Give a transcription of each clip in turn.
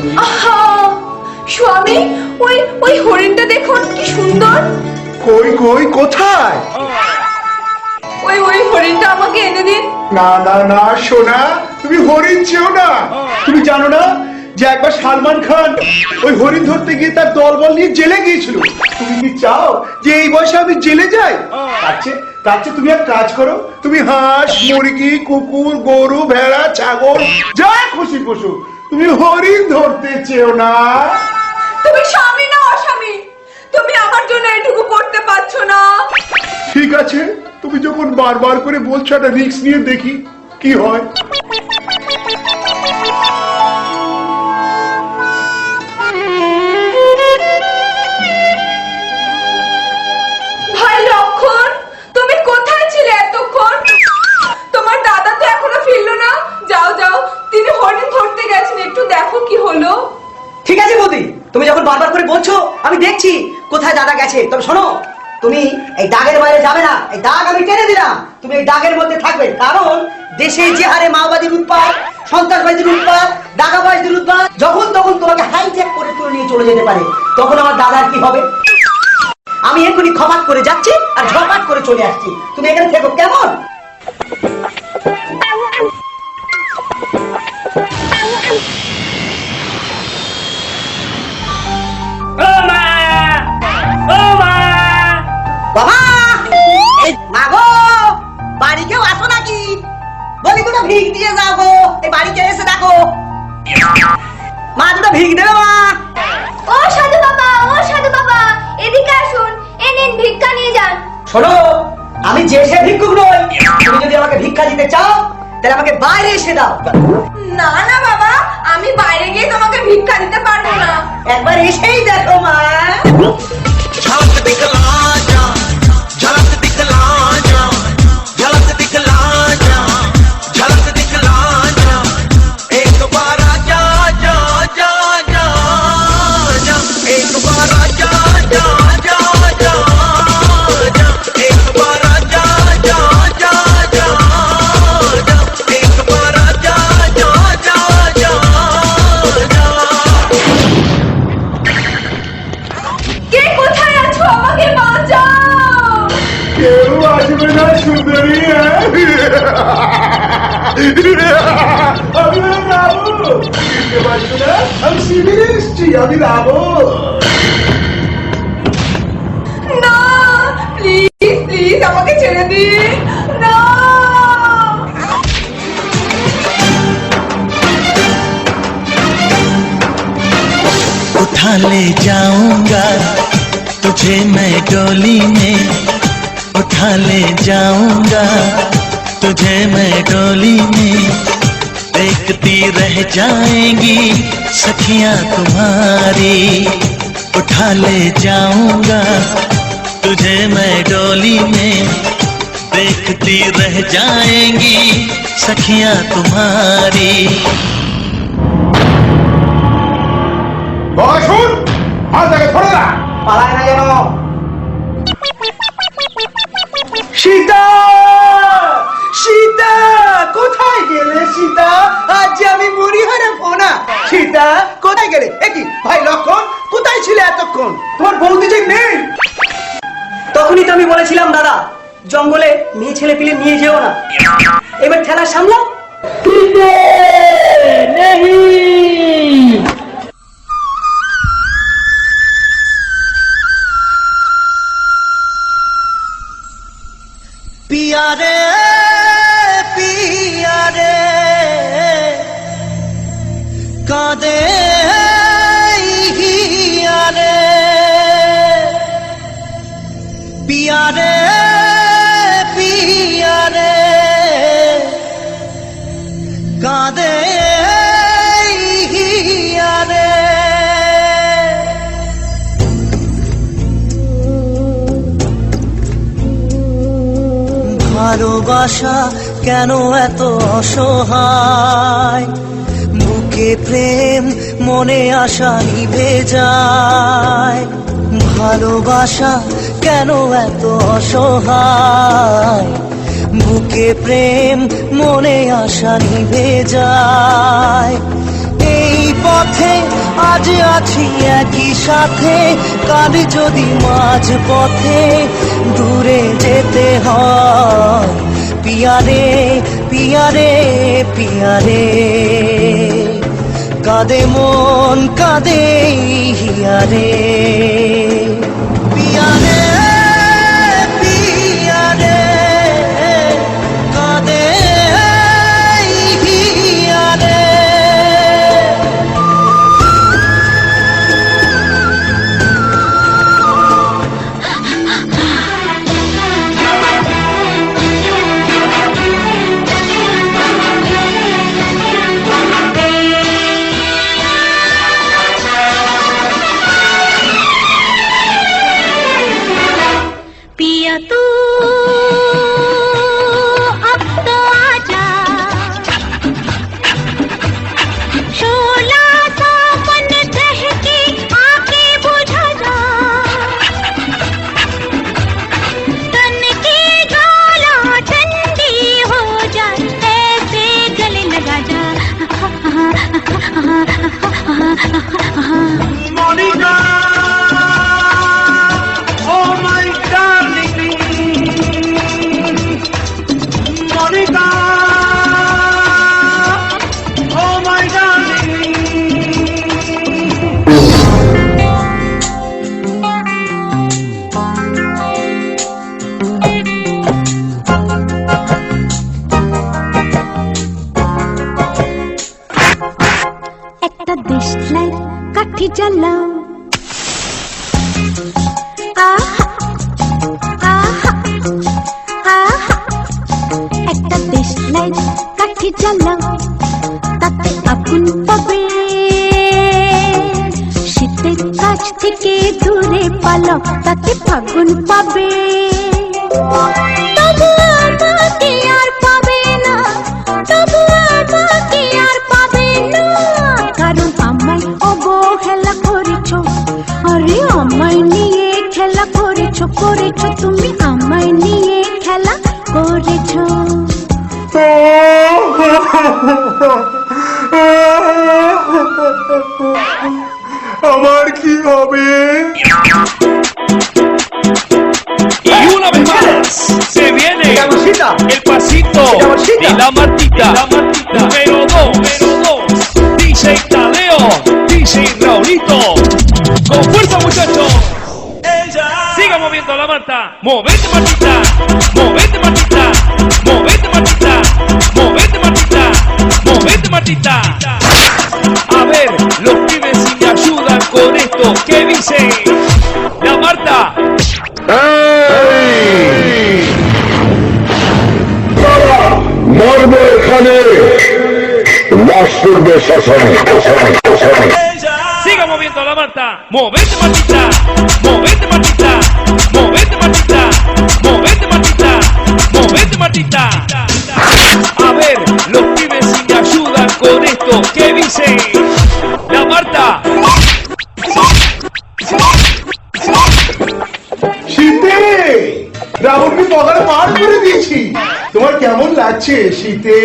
তুমি? স্বামী, ওই ওই হরিণটা দেখুন কি সুন্দর। কই কই কোথায়? ওই ওই হরিণটা আমাকে এনে দিন। না না না সোনা, তুমি হরিণ চেও না। তুমি জানো না যে একবার সালমান খান ওই হরিণ ধরতে গিয়ে তার দলবল নিয়ে জেলে গিয়েছিল? তুমি কি চাও যে এই বয়সে আমি জেলে যাই? তার চেয়ে তুমি এক কাজ করো, তুমি হাঁস, মুরগি, কুকুর, গরু, ভেড়া, ছাগল যা খুশি পশু, তুমি হরিণ ধরতে চেও না। তুমি স্বামী না অস্বামী? তুমি আমার জন্য এটুকু করতে পারছো না? ঠিক আছে, তুমি যখন বারবার করে বলছো একটা রিস্ক নিয়ে দেখি কি হয়। ভাই লক্ষণ, তুমি কোথায় ছিলে এতক্ষণ? তোমার দাদা তো এখনো ফিরলো না। যাও যাও, তিনি হরিণ ধরতে গেছেন, একটু দেখো কি হলো। ঠিক আছে বৌদি, তুমি যখন বারবার করে বলছো আমি দেখছি কোথায় দাদা গেছে। তবে শোনো, তুমি এই দাগের বাইরে যাবে না। এই দাগ আমি টেনে দিলাম, তুমি এই দাগের মধ্যে থাকবে। কারণ দেশে যে হারে মাওবাদীর উৎপাত, সন্ত্রাসবাদীর উৎপাত, দাগাবাজদের উৎপাত, যখন তখন তোমাকে হাইজ্যাক করে তুলে নিয়ে চলে যেতে পারে। তখন আমার দাদার কি হবে? আমি এখনই খপাত করে যাচ্ছি আর ঝপাট করে চলে আসছি। তুমি এখানে থেকো, কেমন? বাবা, এই মাগো, বাড়ি কেউ আসো নাকি? বলি দুটো ভিক দিয়ে যাও গো। এই বাড়িতে এসে দেখো মা, দুটো ভিক দেবে মা। ও সাধু বাবা, ও সাধু বাবা, এদিকে আসুন, এই নিন ভিক্ষা নিয়ে যান। শোনো, আমি যে সে ভিক্ষুক নই। তুমি যদি আমাকে ভিক্ষা দিতে চাও তাহলে আমাকে বাইরে এসে দাও। না না বাবা, আমি বাইরে গিয়ে তোমাকে ভিক্ষা দিতে পারবো না। একবার এসেই দেখো মা। झलक दिखला जा, झलक दिखला जा, झलक दिखला जा, झलक दिखला जा, एक बार आजा जा जा जा जा, एक बार आजा जा जा जा जा, एक बार आजा जा जा जा जा, एक बार आजा जा जा जा जा। কে কোথায় আছো? আমাকে বাঁচাও। কেউ আসবে না সুন্দরী। আমি রাবো, বুঝতে পারছো না? আমি শিবিরে এসছি, আমি রাবো। না, প্লিজ প্লিজ আমাকে ছেড়ে দিন। না। उठा ले जाऊंगा तुझे मैं डोली में, उठा ले जाऊंगा तुझे मैं डोली में, देखती रह जाएंगी सखियां तुम्हारी। उठा ले जाऊंगा तुझे मैं डोली में, देखती रह जाएंगी सखियां तुम्हारी। শুন, মাথাকে ধরে না। পালায় না যেন। সীতা, সীতা কোথায় গেলে? সীতা, আজ যে আমি মরি হারাবো না। সীতা কোথায় গেলে? একই ভাই লক্ষণ, কোথায় ছিলে এতক্ষণ? তোমার বৌদি যে নেই। তখনই তো আমি বলেছিলাম দাদা, জঙ্গলে মেয়ে ছেলে পিলে নিয়ে যেও না। এবার ঠেলা সামলাও। पिया रे पिया रे कादे हिया रे, पिया रे पिया रे कादे हिया रे। ভালোবাসা কেন এত অসহায়, বুকে প্রেম মনে আশা নিভে যায়। ভালোবাসা কেন এত অসহায়, বুকে প্রেম মনে আশা নিভে যায়। এই পথে আজ আছি একই সাথে, কাল যদি মাঝ পথে দূরে যেতে হয়। পিয়ারে পিয়ারে পিয়ারে, কাঁদে মন কাঁদে হিয়ারে। পিয়ারে পিয়ারে, কাঁদে হিয়ারে। पिया तू अब तो आजा, शोला सा मन दहके आके बुझा जा, तन की ज्वाला ठंडी हो जाए ऐसे गले लगा जा। Monica, oh my darling, Monica, oh my darling. একটা দেশলাই কাঠি জ্বালাও, আহা আহা আহা, একটা দেশলাই কাঠি জ্বালাও, তাতে আগুন পাবে, শীতের কাছ থেকে দূরে পালাও, তাতে ফাগুন পাবে। তবু আমাকে আর পাবে না, তবু আমাকে আর পাবে না, কারণ আমায় অবহেলা করেছো। আরে আমায় নিয়ে খেলা করেছো, করেছো তুমি আমায় নিয়ে খেলা করেছো। আমার কি হবে? Y una vez más se viene Llamasita. el pasito Llamasita. de la Martita. Número 2, DJ Tadeo, DJ Raulito. Con fuerza, muchachos. Siga moviendo la Marta. Movete, Martita. Movete, Martita. Movete, Martita. Movete, Martita. Movete, Martita. A ver, los pibes si me ayudan con esto. ¿Qué dice la Marta? মর্ম এখানে লাশ করবে শ্মশানে। Siga moviendo la Marta. Movete, Martita. Movete, Martita. Movete, Martita. Movete, Martita. Movete, Martita. A ver, los pibes si me ayudan con esto. ¿Qué dice la Marta? শীতে রাহুলকে পগারে পার করে দিয়েছি। তোমার কেমন লাগছে শীতে?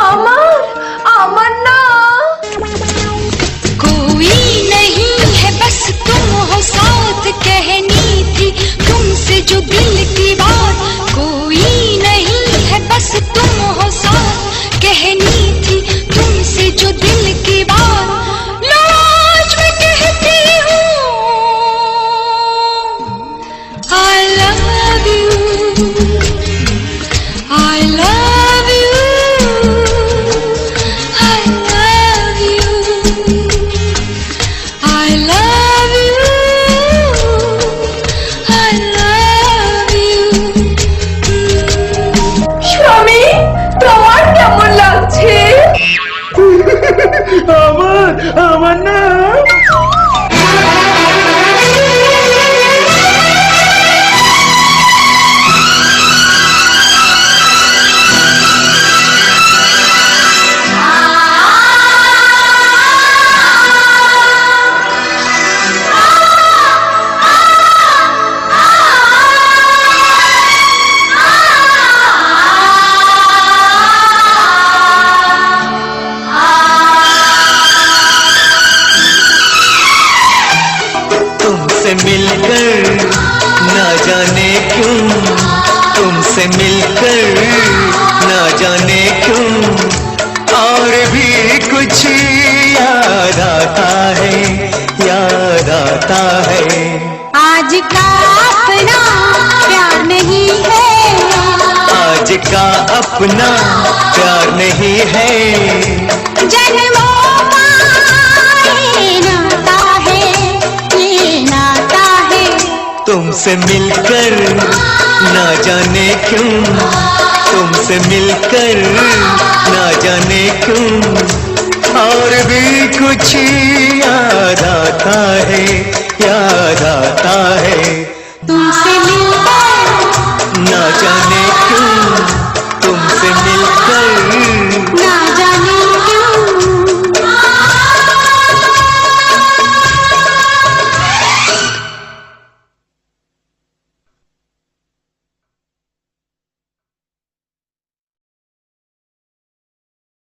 আমার আমার না। कोई नहीं है बस तुम हो साथ, कहनी थी तुमसे जो दिल की बात। कोई नहीं है बस तुम हो साथ, कहनी थी तुमसे जो दिल की बात। लो आज मैं कहती हूँ I love you, I love you। आज का अपना प्यार नहीं है, आज का अपना प्यार नहीं है, जन्मों का ये नाता है, ये नाता है। तुमसे मिलकर ना जाने क्यों, तुमसे मिलकर ना जाने क्यों, और भी कुछ याद आता है, याद आता है।